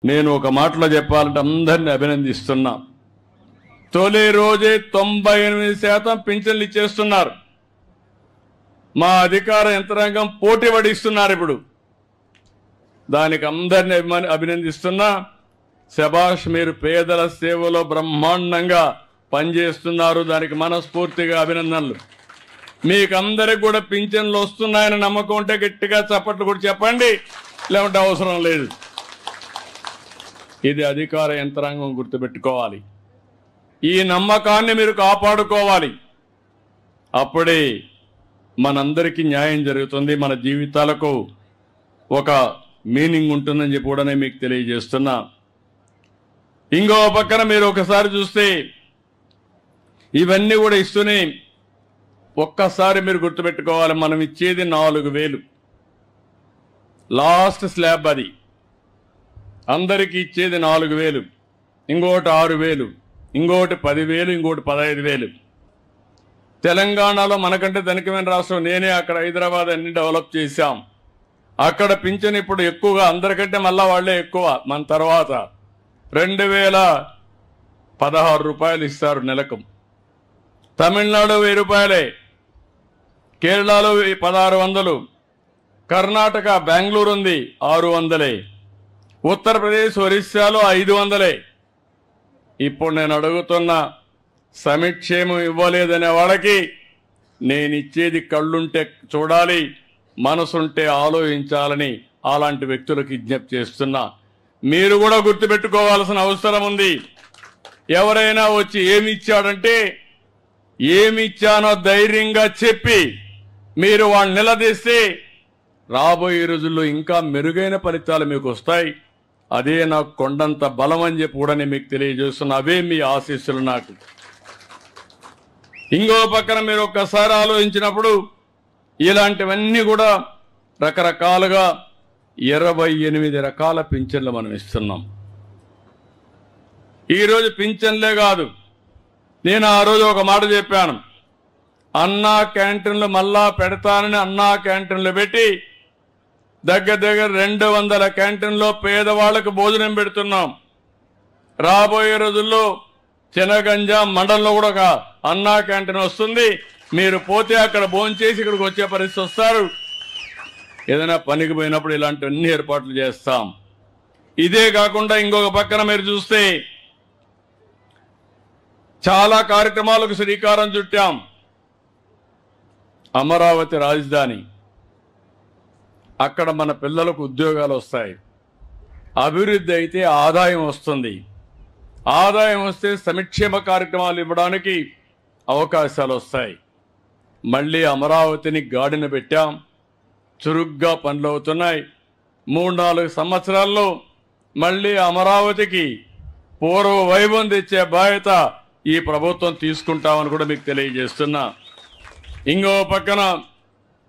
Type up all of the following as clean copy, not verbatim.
నేను ఒక మాటలో చెప్పాలంటే అందరిని అభినందిస్తున్నా. తొలి రోజే 98% పింఛన్లు ఇచ్చేస్తున్నారు. మా అధికార యంత్రాంగం పోటీ పడిస్తున్నారు. ఇప్పుడు దానికి అందరిని అభినందిస్తున్నా. శభాష్, మీరు పేదల సేవలో బ్రహ్మాండంగా పనిచేస్తున్నారు. దానికి మనస్ఫూర్తిగా అభినందనలు. మీకందరికి కూడా పింఛన్లు వస్తున్నాయని నమ్మకం ఉంటే గట్టిగా చప్పట్లు కూడా చెప్పండి, లేకుంటే అవసరం లేదు. ఇది అధికార యంత్రాంగం గుర్తుపెట్టుకోవాలి. ఈ నమ్మకాన్ని మీరు కాపాడుకోవాలి. అప్పుడే మనందరికీ న్యాయం జరుగుతుంది, మన జీవితాలకు ఒక మీనింగ్ ఉంటుందని చెప్పి కూడా మీకు తెలియజేస్తున్నా. ఇంకో పక్కన మీరు ఒకసారి చూస్తే ఇవన్నీ కూడా ఇస్తూనే ఒక్కసారి మీరు గుర్తుపెట్టుకోవాలి, మనం ఇచ్చేది 4000 లాస్ట్ స్లాబ్. అది అందరికీ ఇచ్చేది 4000, ఇంకోటి 6000, ఇంకోటి 10,000, ఇంకోటి 15,000. తెలంగాణలో మనకంటే ధనికమైన రాష్ట్రం. నేనే అక్కడ హైదరాబాద్ అన్ని డెవలప్ చేశాం. అక్కడ పింఛన్ ఇప్పుడు ఎక్కువగా అందరికంటే మళ్ళా వాళ్లే ఎక్కువ. మన తర్వాత 2016 రూపాయలు ఇస్తారు నెలకు. తమిళనాడు 1000 రూపాయలే, కేరళలో 1600, కర్ణాటక బెంగళూరు ఉంది 600, ఉత్తరప్రదేశ్ ఒరిస్సాలో 500. ఇప్పుడు నేను అడుగుతున్న సంక్షేమం ఇవ్వలేదనే వాళ్ళకి నేను ఇచ్చేది కళ్ళుంటే చూడాలి, మనసుంటే ఆలోచించాలని అలాంటి వ్యక్తులకు విజ్ఞప్తి చేస్తున్నా. మీరు కూడా గుర్తుపెట్టుకోవాల్సిన అవసరం ఉంది. ఎవరైనా వచ్చి ఏమి ఇచ్చాడంటే ఏమి ఇచ్చానో ధైర్యంగా చెప్పి మీరు వాళ్ళని నిలదీస్తే రాబోయే రోజుల్లో ఇంకా మెరుగైన ఫలితాలు మీకు వస్తాయి. అదే నాకు కొండంత బలం అని చెప్పి కూడా మీకు తెలియజేస్తున్నా. అవే మీ ఆశీస్సులు నాకు. ఇంకో పక్కన మీరు ఒక్కసారి ఆలోచించినప్పుడు ఇలాంటివన్నీ కూడా రకరకాలుగా 28 రకాల పింఛన్లు మనం ఇస్తున్నాం. ఈరోజు పింఛన్లే కాదు, నేను ఆ రోజు ఒక మాట చెప్పాను, అన్నా క్యాంటీన్లు మళ్ళా పెడతానని అన్నా క్యాంటీన్లు పెట్టి దగ్గర 200 క్యాంటీన్లో పేదవాళ్లకు భోజనం పెడుతున్నాం. రాబోయే రోజుల్లో చినగంజ మండలంలో కూడా ఒక అన్నా క్యాంటీన్ వస్తుంది. మీరు పోతే అక్కడ భోంచేసి ఇక్కడికి వచ్చే పరిస్థితి వస్తారు. ఏదైనా పనికి పోయినప్పుడు ఇలాంటివన్నీ ఏర్పాట్లు చేస్తాం. ఇదే కాకుండా ఇంకొక పక్కన మీరు చూస్తే చాలా కార్యక్రమాలకు శ్రీకారం చుట్టాం. అమరావతి రాజధాని, అక్కడ మన పిల్లలకు ఉద్యోగాలు వస్తాయి. అభివృద్ధి అయితే ఆదాయం వస్తుంది. ఆదాయం వస్తే సంక్షేమ కార్యక్రమాలు ఇవ్వడానికి అవకాశాలు వస్తాయి. మళ్ళీ అమరావతిని గాడిన పెట్టాం, చురుగ్గా పనులు అవుతున్నాయి. 3-4 సంవత్సరాల్లో మళ్ళీ అమరావతికి పూర్వ వైభవం తెచ్చే బాధ్యత ఈ ప్రభుత్వం తీసుకుంటామని కూడా మీకు తెలియజేస్తున్నా. ఇంకో పక్కన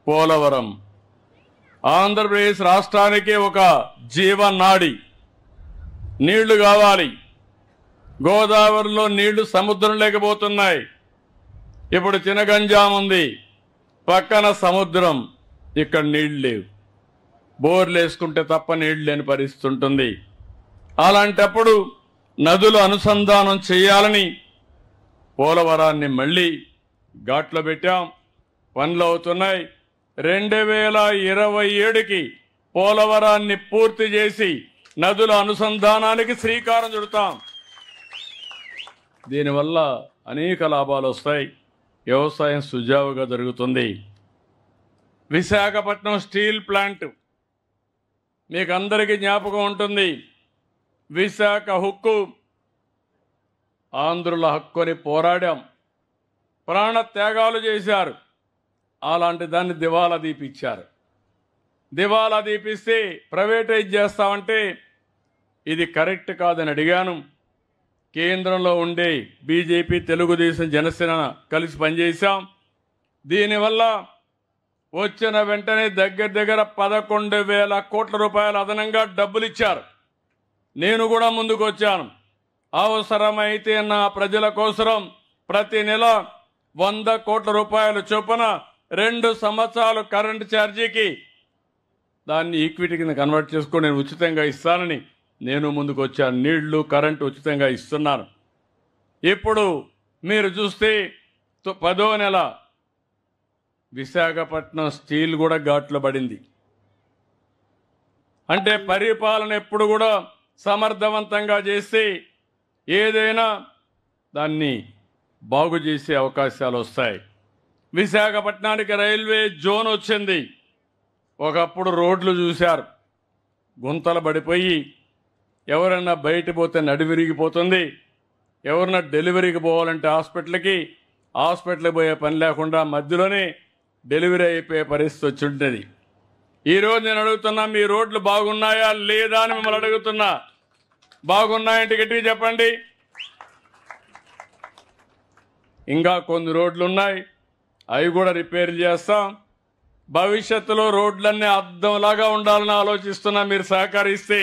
పోలవరం, ఆంధ్రప్రదేశ్ రాష్ట్రానికి ఒక జీవనాడి. నీళ్లు కావాలి. గోదావరిలో నీళ్లు సముద్రం లేకపోతున్నాయి. ఇప్పుడు చినగంజాం ఉంది, పక్కన సముద్రం, ఇక్కడ నీళ్లు లేవు. బోర్లు వేసుకుంటే తప్ప నీళ్లు లేని పరిస్థితి ఉంటుంది. అలాంటప్పుడు నదులు అనుసంధానం చేయాలని పోలవరాన్ని మళ్ళీ ఘాట్లో పెట్టాం. పనులు అవుతున్నాయి. 2027కి పోలవరాన్ని పూర్తి చేసి నదుల అనుసంధానానికి శ్రీకారం చుడతాం. దీనివల్ల అనేక లాభాలు వస్తాయి. వ్యవసాయం సుజావుగా జరుగుతుంది. విశాఖపట్నం స్టీల్ ప్లాంట్ మీకు అందరికీ జ్ఞాపకం ఉంటుంది. విశాఖ హక్కు, ఆంధ్రుల హక్కు అని పోరాడాం, ప్రాణ త్యాగాలు చేశారు. అలాంటి దాన్ని దివాలా దీపించారు. దివాలా దీపిస్తే ప్రైవేటైజ్ చేస్తామంటే ఇది కరెక్ట్ కాదని అడిగాను. కేంద్రంలో ఉండే బీజేపీ, తెలుగుదేశం, జనసేన కలిసి పనిచేశాం. దీనివల్ల వచ్చిన వెంటనే దగ్గర 11,000 కోట్ల రూపాయలు అదనంగా డబ్బులు ఇచ్చారు. నేను కూడా ముందుకు వచ్చాను. అవసరమైతే నా ప్రజల కోసం ప్రతి నెల 100 కోట్ల రూపాయలు చొప్పున 2 సంవత్సరాలు కరెంటు ఛార్జీకి దాన్ని ఈక్విటీ కింద కన్వర్ట్ చేసుకొని నేను ఉచితంగా ఇస్తానని నేను ముందుకు వచ్చాను. నీళ్లు కరెంటు ఉచితంగా ఇస్తున్నాను. ఇప్పుడు మీరు చూస్తే 10వ నెల విశాఖపట్నం స్టీల్ కూడా ఘాట్లో పడింది. అంటే పరిపాలన ఎప్పుడు కూడా సమర్థవంతంగా చేసి ఏదైనా దాన్ని బాగు చేసే అవకాశాలు వస్తాయి. విశాఖపట్నానికి రైల్వే జోన్ వచ్చింది. ఒకప్పుడు రోడ్లు చూశారు, గుంతలు పడిపోయి ఎవరన్నా బయట పోతే నడివిరిగిపోతుంది. ఎవరన్నా డెలివరీకి పోవాలంటే హాస్పిటల్కి పోయే పని లేకుండా మధ్యలోనే డెలివరీ అయిపోయే పరిస్థితి వచ్చి ఉంటుంది. ఈరోజు నేను అడుగుతున్నా, మీ రోడ్లు బాగున్నాయా లేదా అని మిమ్మల్ని అడుగుతున్నా. బాగున్నాయంటే గట్టిగా చెప్పండి. ఇంకా కొన్ని రోడ్లు ఉన్నాయి, అవి కూడా రిపేర్ చేస్తాం. భవిష్యత్తులో రోడ్లన్నీ అద్దంలాగా ఉండాలని ఆలోచిస్తున్నా. మీరు సహకరిస్తే